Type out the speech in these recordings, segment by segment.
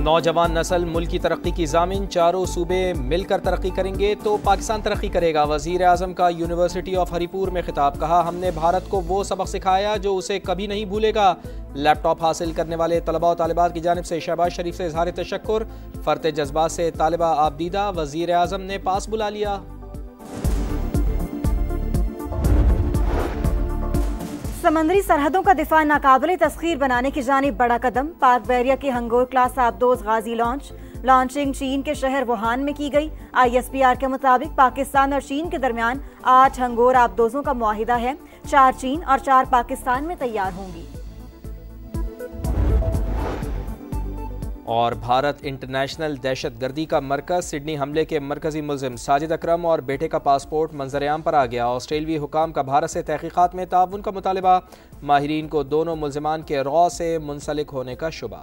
नौजवान नस्ल मुल्क की तरक्की की ज़ामिन, चारों सूबे मिलकर तरक्की करेंगे तो पाकिस्तान तरक्की करेगा। वज़ीर आज़म का यूनिवर्सिटी ऑफ हरीपुर में खिताब, कहा हमने भारत को वो सबक सिखाया जो उसे कभी नहीं भूलेगा। लैपटॉप हासिल करने वाले तलबा और तालिबात की जानिब से शहबाज शरीफ से इजहार तशक्कुर, फरते जज्बात से तालिबा आबदीदा, वज़ीर आज़म ने पास बुला लिया। समंदरी सरहदों का दिफा नाकाबिले तस्खीर बनाने की जानिब बड़ा कदम। पाक बहरिया के हंगोर क्लास आबदोज गाजी लॉन्चिंग चीन के शहर वुहान में की गई। ISPR के मुताबिक पाकिस्तान और चीन के दरमियान 8 हंगोर आबदोजों का मुआहिदा है। 4 चीन और 4 पाकिस्तान में तैयार होंगी। और भारत इंटरनेशनल दहशतगर्दी का मरकज, सिडनी हमले के मरकजी मुलजिम साजिद अकरम और बेटे का पासपोर्ट मंजर-ए-आम पर आ गया। ऑस्ट्रेलियाई हुकाम का भारत से तहकीकात में ताउन का मुतालबा, माहिरीन को दोनों मुलजिमान के रौ से मुंसलिक होने का शुबा।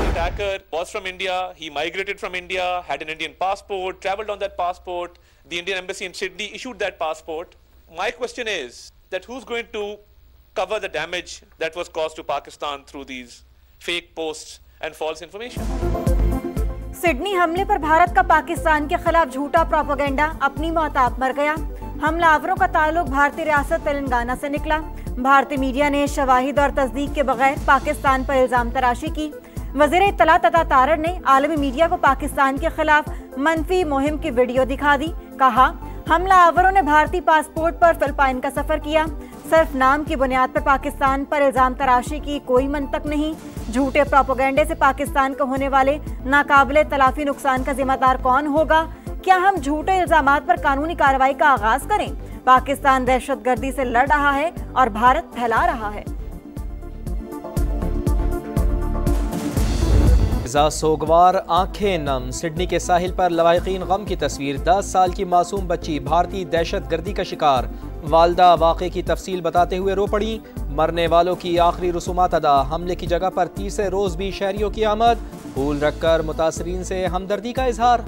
Attacker was from India. He migrated from India, had an Indian passport, traveled on that passport. The Indian embassy in Sydney issued that passport. My question is that who's going to cover the damage that was caused to Pakistan through these fake posts and false information? Sydney हमले पर भारत का पाकिस्तान के खिलाफ झूठा propaganda, अपनी मौत आप मर गया। हमलावरों का ताल्लुक भारतीय रियासत तेलंगाना से निकला। भारतीय मीडिया ने शवाहिद और तस्दीक के बगैर पाकिस्तान पर इल्जाम तराशी की। वज़ीर इत्तलात अता तारड़ ने आलमी मीडिया को पाकिस्तान के खिलाफ मनफी मुहिम की वीडियो दिखा दी। कहा हमलावरों ने भारतीय पासपोर्ट पर फिलिपाइन का सफर किया। सिर्फ नाम की बुनियाद पर पाकिस्तान पर इल्जाम तराशी की कोई मंतक नहीं। झूठे प्रोपेगेंडे से पाकिस्तान को होने वाले नाकाबिले तलाफी नुकसान का जिम्मेदार कौन होगा? क्या हम झूठे इल्जामात पर कानूनी कार्रवाई का आगाज करें? पाकिस्तान दहशतगर्दी से लड़ रहा है और भारत फैला रहा है। सोगवार, आंखें नम, सिडनी के साहिल पर लवाहिकीन गम की तस्वीर। 10 साल की मासूम बच्ची भारतीय दहशतगर्दी का शिकार। वालदा वाक़े की तफसील बताते हुए रो पड़ी। मरने वालों की आखिरी रसूमात अदा। हमले की जगह पर तीसरे रोज भी शहरियों की आमद। फूल रखकर मुतासरीन से हमदर्दी का इजहार।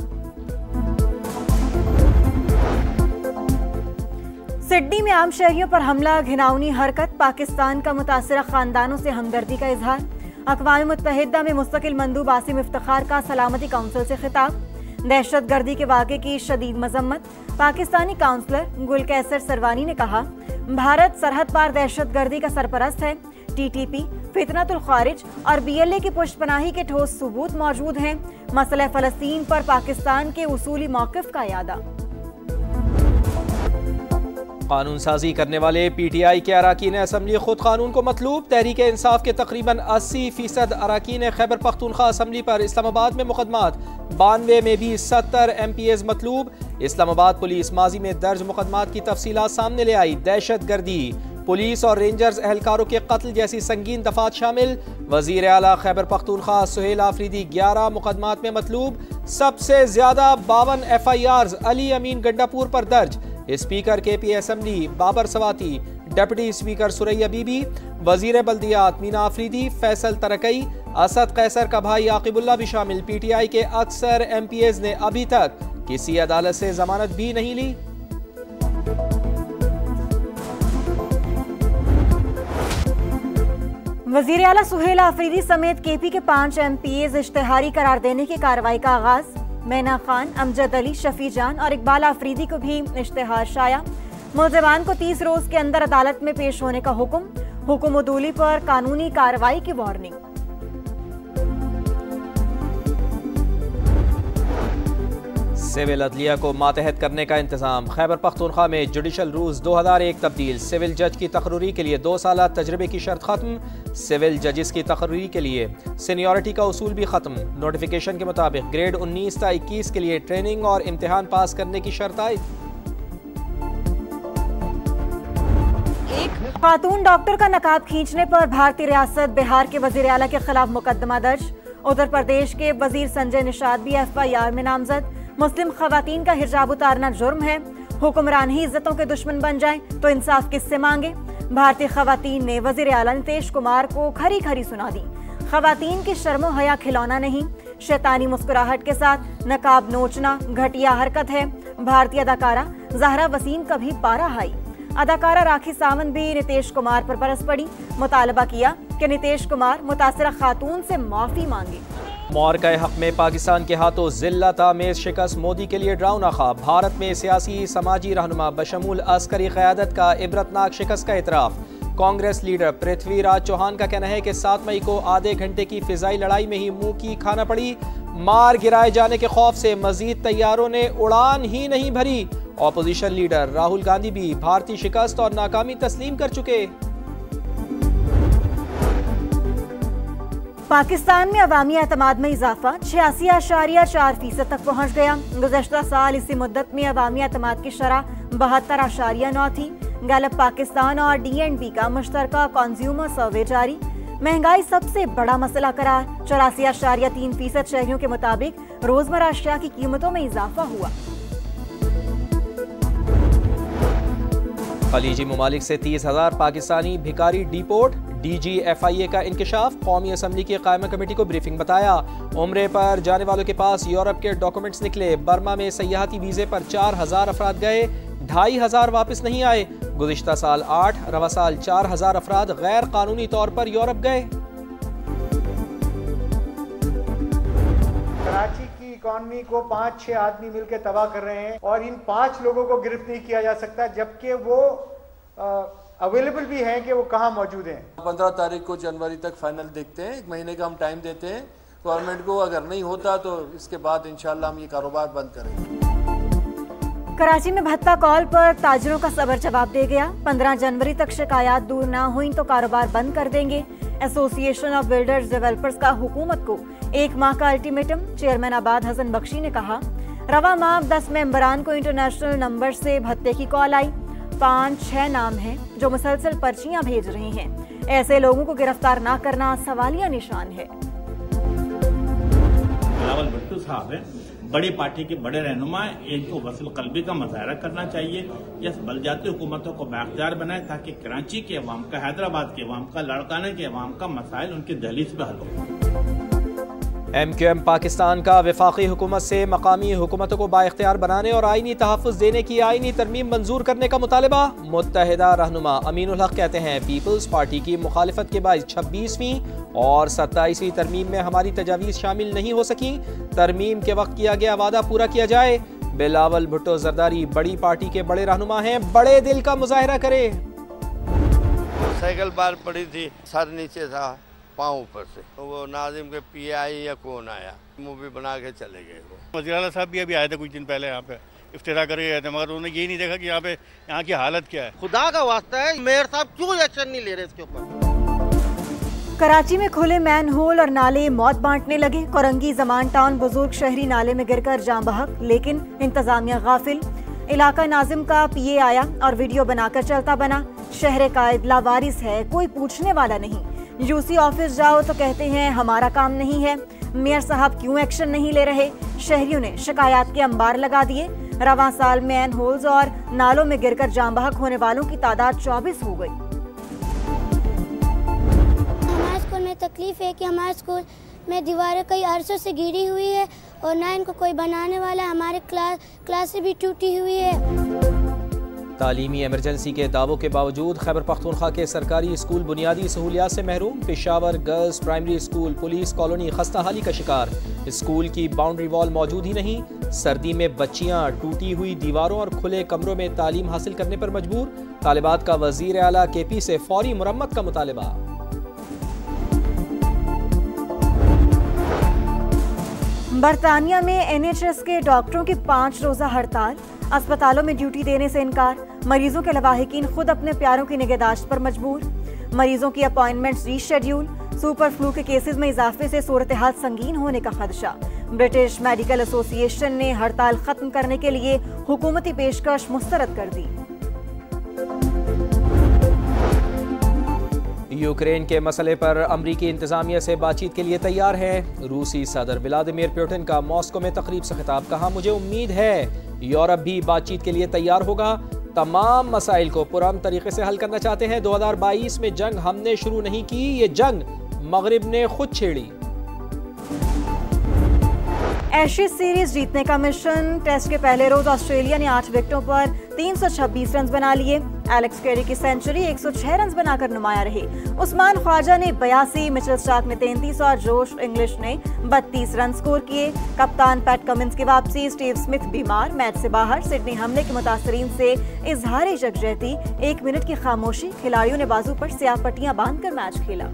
सिडनी में आम शहरियों पर हमला, घिनौनी हरकत। पाकिस्तान का मुतासरा खानदानों से हमदर्दी का इजहार। अक़वाम मुत्तहिदा में मुस्तकिल मंदूब आसिम इफ्तिखार का सलामती काउंसिल से खिताब। दहशतगर्दी के वाक़े की शदीद मजम्मत। पाकिस्तानी काउंसलर गुलकैसर सरवानी ने कहा भारत सरहद पार दहशतगर्दी का सरपरस्त है। TTP, फितनतुल खारिज और BLA की पुष्टपनाही के ठोस सबूत मौजूद हैं। मसला फ़लस्तीन पर पाकिस्तान के उसूली मौक़िफ़ का यादा। कानून साजी करने वाले PTI के अराकीन असम्बली खुद कानून को मतलूब। तहरीक इंसाफ के तकरीबन 80% अराकीन खैबर पख्तूनख्वा असम्बली पर इस्लामाबाद में मुकदमात। 92 में भी 70 MPs मतलूब। इस्लामाबाद पुलिस माजी में दर्ज मुकदमात की तफसीलात सामने ले आई। दहशतगर्दी, पुलिस और रेंजर्स एहलकारों के कत्ल जैसी संगीन दफात शामिल। वजीर आला खैबर पख्तूनख्वा सुहेल आफरीदी 11 मुकदमात में मतलूब। सबसे ज्यादा 52 FIRs अली अमीन गंडापुर पर दर्ज। Speaker KP assembly Babar Swati, deputy speaker Suraya Bibi, वजीर बल्दियात मीना आफरीदी, फैसल तरकई, असद कैसर का भाई आकिबुल्ला भी शामिल। PTI के अक्सर MPs ने अभी तक किसी अदालत से जमानत भी नहीं ली। वजीर आला सुहेल आफरीदी समेत KP के 5 MPs इश्तेहारी करार देने की कार्रवाई का आगाज। मैना खान, अमजद अली, शफी जान और इकबाल आफरीदी को भी इश्तेहार शाया। मुलज़िमान को 30 रोज के अंदर अदालत में पेश होने का हुक्म उदूली पर कानूनी कार्रवाई की वार्निंग। सिविल अदलिया को मातहत करने का इंतजाम। खैबर पख्तूनख्वा में जुडिशल रूल्स 2001 तब्दील। सिविल जज की तकर्री के लिए 2 साल तजर्बे की शर्त खत्म। सिविल जजिस की तकर्री के लिए सीनियरिटी का उसूल भी खत्म। नोटिफिकेशन के मुताबिक ग्रेड 19 ta 21 के लिए ट्रेनिंग और इम्तिहान पास करने की शर्त आयद। एक खातून डॉक्टर का नकाब खींचने पर भारतीय रियासत बिहार के वजीर आला के खिलाफ मुकदमा दर्ज। उत्तर प्रदेश के वजीर संजय निषाद भी FIR में नामजद। मुस्लिम खवातीन का हिजाब उतारना जुर्म है। हुक्मरान ही इज्जतों के दुश्मन बन जाएं तो इंसाफ किससे मांगे? भारतीय खवातीन ने वजीर आला नीतीश कुमार को खरी खरी सुना दी। खवातीन की शर्मो हया खिलौना नहीं। शैतानी मुस्कुराहट के साथ नकाब नोचना घटिया हरकत है। भारतीय अदाकारा ज़हरा वसीम का भी पारा हाई। अदाकारा राखी सावंत भी नीतीश कुमार पर बरस पड़ी। मुतालबा किया कि नीतीश कुमार मुतासिरा खातून से माफी मांगे। मौरका हक में पाकिस्तान के हाथों जिल्लत आमेज शिकस्त मोदी के लिए डरावना ख्वाब। भारत में सियासी समाजी रहनुमा बशमूल अस्करी क़यादत का इबरतनाक शिकस्त का इतराफ़। कांग्रेस लीडर पृथ्वीराज चौहान का कहना है कि 7 मई को आधे घंटे की फिजाई लड़ाई में ही मुंह की खाना पड़ी। मार गिराए जाने के खौफ से मजीद तैयारों ने उड़ान ही नहीं भरी। ऑपोजिशन लीडर राहुल गांधी भी भारतीय शिकस्त और नाकामी तस्लीम कर चुके। पाकिस्तान में अवामी एतमाद में इजाफा 86.4% तक पहुँच गया। गुज़श्ता साल इसी मुद्दत में अवामी एतमाद की शरह 72.9 थी। गैलप पाकिस्तान और DNB का मुश्तरका कंज्यूमर सर्वे जारी। महंगाई सबसे बड़ा मसला करार। 84.3% शहरियों के मुताबिक रोजमर्रा अशिया की कीमतों में इजाफा हुआ। खलीजी ममालिक से 30,000 पाकिस्तानी भिकारी डिपोर्ट। DG FIA का इंकशाफ। कौमी असम्बली की कायमा कमेटी को ब्रीफिंग बताया। उम्रे पर जाने वालों के पास यूरोप के डॉक्यूमेंट्स निकले। बर्मा में सयाहती वीजे पर 4,000 अफराद गए, 2,500 वापस नहीं आए। गुज़िश्ता साल 8, रवा साल 4,000 अफराद गैर कानूनी तौर पर यूरोप गए। कराची की इकॉनमी को 5-6 आदमी मिलकर तबाह कर रहे हैं और इन 5 लोगों को गिरफ्त नहीं किया जा सकता, जबकि वो अवेलेबल भी है कि वो कहाँ मौजूद हैं। 15 तारीख को जनवरी तक फाइनल देखते हैं। 1 महीने का हम टाइम देते हैं गवर्नमेंट को। अगर नहीं होता तो इसके बाद इंशाल्लाह हम ये कारोबार बंद करेंगे। कराची में भत्ता कॉल पर ताजरों का सबर जवाब दे गया। 15 जनवरी तक शिकायत दूर ना हुई तो कारोबार बंद कर देंगे। एसोसिएशन ऑफ बिल्डर्स डेवलपर्स का हुकूमत को 1 माह का अल्टीमेटम। चेयरमैन आबाद हसन बख्शी ने कहा, रवा माह 10 मेंबरान को इंटरनेशनल नंबर से भत्ते की कॉल आई। 5-6 नाम हैं जो मुसलसल पर्चियां भेज रहे हैं। ऐसे लोगों को गिरफ्तार ना करना सवालिया निशान है। बिलावल भुट्टो साहब है, बड़ी पार्टी के बड़े रहनुमा, इनको वसल कल्बी का मुजाहरा करना चाहिए। यह बलजाती हुकूमतों को बाख्तियार बनाए ताकि कराची के अवाम का, हैदराबाद के अवाम का, लड़काने के अवाम का मसाइल उनकी दहलीज पे हल हो। MQM पाकिस्तान का वफाकी हुकूमत से मकामी हुकूमतों को बाइख्तियार बनाने और आईनी तहफ़्फ़ुज़ देने की आईनी तरमीम मंजूर करने का मुतालबा। मुत्तहिदा रहनुमा अमीनुल हक कहते हैं, पीपल्स पार्टी की मुखालिफत के बाद 26वीं और 27वीं तरमीम में हमारी तजावीज़ शामिल नहीं हो सकी। तरमीम के वक्त किया गया वादा पूरा किया जाए। बिलावल भुट्टो जरदारी बड़ी पार्टी के बड़े रहनुमा हैं, बड़े दिल का मुजाहरा करे। साइकिल बार पड़ी थी, सर नीचे था, पाँव ऊपर से। तो वो नाजिम के PI या कौन आया, मूवी बना के चले गए। वो वज़ीर आला साहब भी अभी आए थे कुछ दिन पहले, यहाँ पे इफ्तिरा करके गए थे, मगर उन्होंने ये नहीं देखा कि यहाँ की हालत क्या है। खुदा का वास्ता है, मेयर साहब क्यों एक्शन नहीं ले रहे इसके ऊपर। कराची में खुले मैन होल और नाले मौत बांटने लगे। कोरंगी जमान टाउन बुजुर्ग शहरी नाले में गिरकर जान बहक, लेकिन इंतजामिया गाफिल। इलाका नाजिम का PA आया और वीडियो बनाकर चलता बना। शहर कायद लावारिस है, कोई पूछने वाला नहीं। UC ऑफिस जाओ तो कहते हैं हमारा काम नहीं है। मेयर साहब क्यों एक्शन नहीं ले रहे। शहरियों ने शिकायत के अंबार लगा दिए। रवां साल मैन होल्स और नालों में गिरकर जान बहक होने वालों की तादाद 24 हो गई। हमारे स्कूल में तकलीफ है कि हमारे स्कूल में दीवारें कई अरसों से गिरी हुई है और ना इनको कोई बनाने वाला है। हमारे क्लासें भी टूटी हुई है। तालीमी इमरजेंसी के दावों के बावजूद खैबर पख्तूनख्वा के सरकारी स्कूल बुनियादी सहूलियात से महरूम। Peshawar girls primary school police colony खस्ताहाली का शिकार। स्कूल की बाउंड्री वॉल मौजूद ही नहीं। सर्दी में बच्चियां टूटी हुई दीवारों और खुले कमरों में तालीम हासिल करने पर मजबूर। तालिबात का वजीर आला KP से फौरी मुरम्मत का मुतालबा। बरतानिया में NHS के डॉक्टरों की 5 रोजा हड़ताल। अस्पतालों में ड्यूटी देने से इनकार। मरीजों के लवाहिकीन खुद अपने प्यारों की निगहदाश्त पर मजबूर। मरीजों की अपॉइंटमेंट्स रीशेड्यूल। सुपर फ्लू के केसेस में इजाफे से सूरत हाल संगीन होने का खदशा। ब्रिटिश मेडिकल एसोसिएशन ने हड़ताल खत्म करने के लिए हुकूमती पेशकश मुस्तरद कर दी। यूक्रेन के मसले पर अमरीकी इंतजामिया से बातचीत के लिए तैयार है। रूसी सदर व्लादिमीर पुतिन का मॉस्को में तकरीब से खिताब। कहा, मुझे उम्मीद है यूरोप भी बातचीत के लिए तैयार होगा। तमाम मसाइल को पुरअमन तरीके से हल करना चाहते हैं। 2022 में जंग हमने शुरू नहीं की, ये जंग मगरिब ने खुद छेड़ी। एशेज सीरीज जीतने का मिशन। टेस्ट के पहले रोज ऑस्ट्रेलिया ने 8 विकेटों पर 326 रन बना लिए। एलेक्स कैरी की सेंचुरी 106 रन बनाकर नुमाया रही। उस्मान ख्वाजा ने 82, मिचेल स्टार्क ने 33 और जोश इंग्लिश ने 32 रन स्कोर किए। कप्तान पैट कमिंस की वापसी, स्टीव स्मिथ बीमार, मैच से बाहर। सिडनी हमले के मुतासरीन से इजहार यकजहती, 1 मिनट की खामोशी, खिलाड़ियों ने बाजू पर स्याह पट्टियां बांधकर मैच खेला।